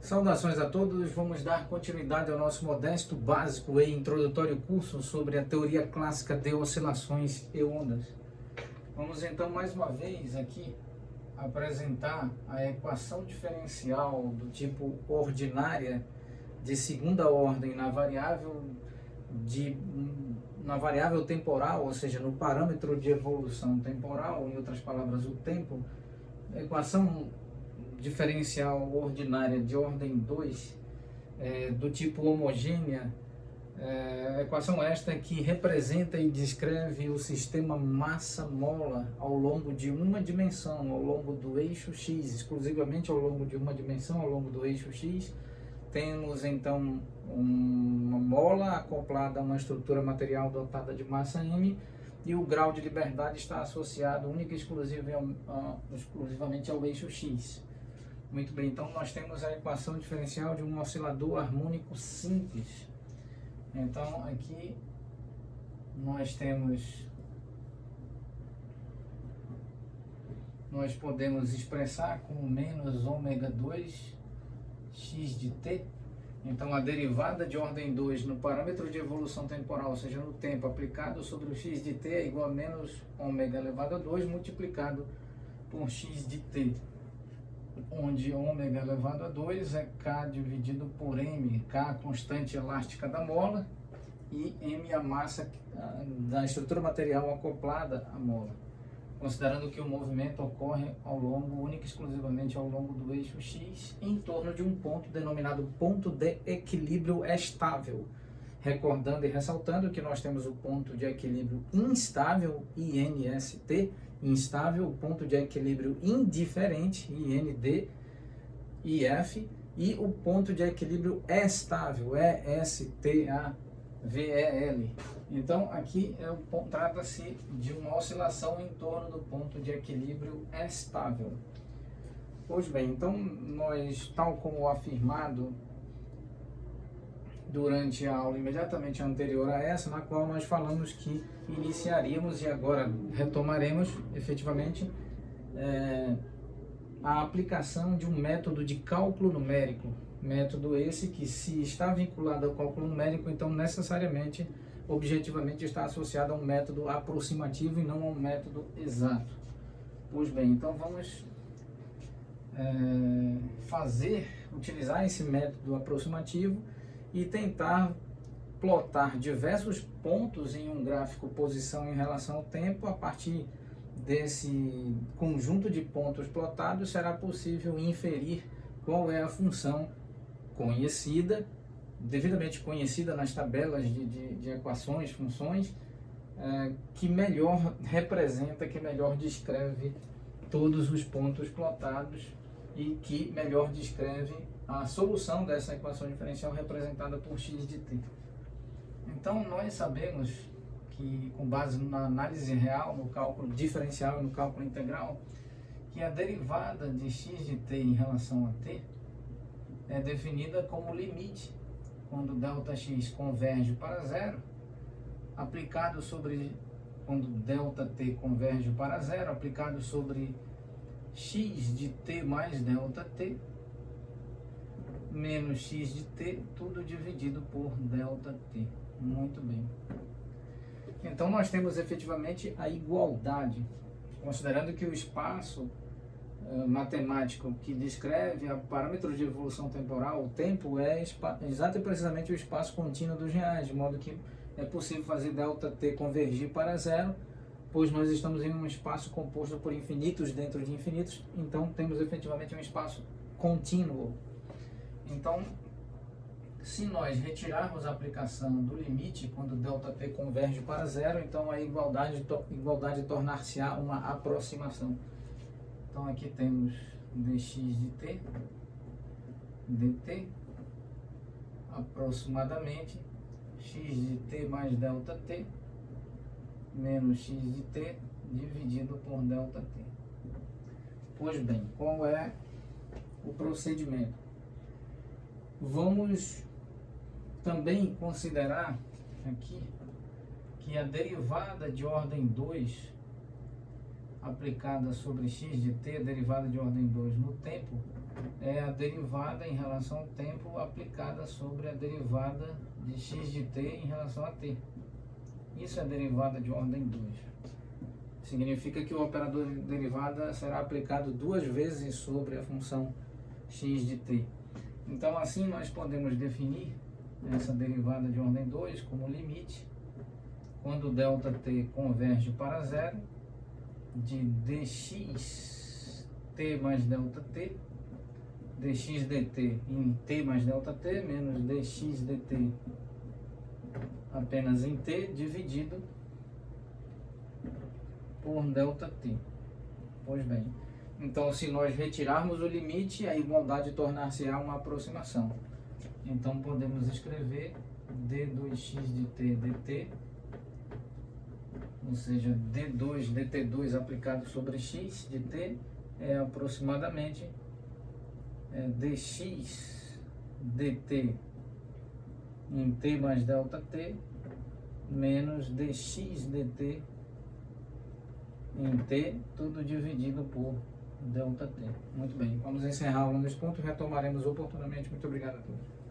Saudações a todos, vamos dar continuidade ao nosso modesto, básico e introdutório curso sobre a teoria clássica de oscilações e ondas. Vamos então mais uma vez aqui apresentar a equação diferencial do tipo ordinária de segunda ordem na variável temporal, ou seja, no parâmetro de evolução temporal, em outras palavras, o tempo. A equação diferencial ordinária de ordem 2, do tipo homogênea, equação esta que representa e descreve o sistema massa-mola ao longo de uma dimensão, ao longo do eixo X, exclusivamente ao longo de uma dimensão, ao longo do eixo X. Temos então uma mola acoplada a uma estrutura material dotada de massa M, e o grau de liberdade está associado única e exclusivamente ao eixo X. Muito bem, então nós temos a equação diferencial de um oscilador harmônico simples. Então aqui nós podemos expressar como menos ômega 2 x de t. Então a derivada de ordem 2 no parâmetro de evolução temporal, ou seja, no tempo, aplicado sobre o x de t é igual a menos ômega elevado a 2 multiplicado por x de t, onde ômega elevado a 2 é K dividido por M, K a constante elástica da mola e M a massa da estrutura material acoplada à mola, considerando que o movimento ocorre única e exclusivamente ao longo do eixo X, em torno de um ponto denominado ponto de equilíbrio estável. Recordando e ressaltando que nós temos o ponto de equilíbrio instável, INST, instável, o ponto de equilíbrio indiferente, IND, IF, e o ponto de equilíbrio estável, ESTAVEL. Então aqui trata-se de uma oscilação em torno do ponto de equilíbrio estável. Pois bem, então nós, tal como afirmado durante a aula imediatamente anterior a essa, na qual nós falamos que iniciaríamos e agora retomaremos efetivamente a aplicação de um método de cálculo numérico. Método esse que, se está vinculado ao cálculo numérico, então necessariamente, objetivamente, está associado a um método aproximativo e não a um método exato. Pois bem, então vamos utilizar esse método aproximativo e tentar plotar diversos pontos em um gráfico posição em relação ao tempo. A partir desse conjunto de pontos plotados, será possível inferir qual é a função conhecida, devidamente conhecida nas tabelas de equações, funções, que melhor representa, que melhor descreve todos os pontos plotados e que melhor descreve a solução dessa equação diferencial representada por x de t. Então nós sabemos que, com base na análise real, no cálculo diferencial e no cálculo integral, que a derivada de x de t em relação a t é definida como limite quando ΔX converge para zero, aplicado sobre quando ΔT converge para zero, aplicado sobre x de t mais ΔT, menos x de t, tudo dividido por ΔT. Muito bem. Então nós temos efetivamente a igualdade, considerando que o espaço matemático que descreve a parâmetros de evolução temporal, o tempo, é exato e precisamente o espaço contínuo dos reais, de modo que é possível fazer ΔT convergir para zero, pois nós estamos em um espaço composto por infinitos dentro de infinitos, então temos efetivamente um espaço contínuo. Então, se nós retirarmos a aplicação do limite quando ΔT converge para zero, então a igualdade tornar-se-á uma aproximação. Então aqui temos dx de t, dt, aproximadamente x de t mais ΔT, menos x de t dividido por ΔT. Pois bem, qual é o procedimento? Vamos também considerar aqui que a derivada de ordem 2 aplicada sobre x de t, a derivada de ordem 2 no tempo, é a derivada em relação ao tempo aplicada sobre a derivada de x de t em relação a t. Isso é a derivada de ordem 2. Significa que o operador de derivada será aplicado duas vezes sobre a função x de t. Então, assim, nós podemos definir essa derivada de ordem 2 como limite, quando ΔT converge para zero, de dx t mais ΔT, dx dt em t mais ΔT, menos dx dt apenas em t, dividido por ΔT. Pois bem, então se nós retirarmos o limite, a igualdade tornar-se-á uma aproximação. Então podemos escrever d2x de t dt, ou seja, d2 dt2 aplicado sobre x de t é aproximadamente dx dt em t mais ΔT menos dx dt em t, tudo dividido por ΔT. Muito bem, vamos encerrar nesse ponto e retomaremos oportunamente. Muito obrigado a todos.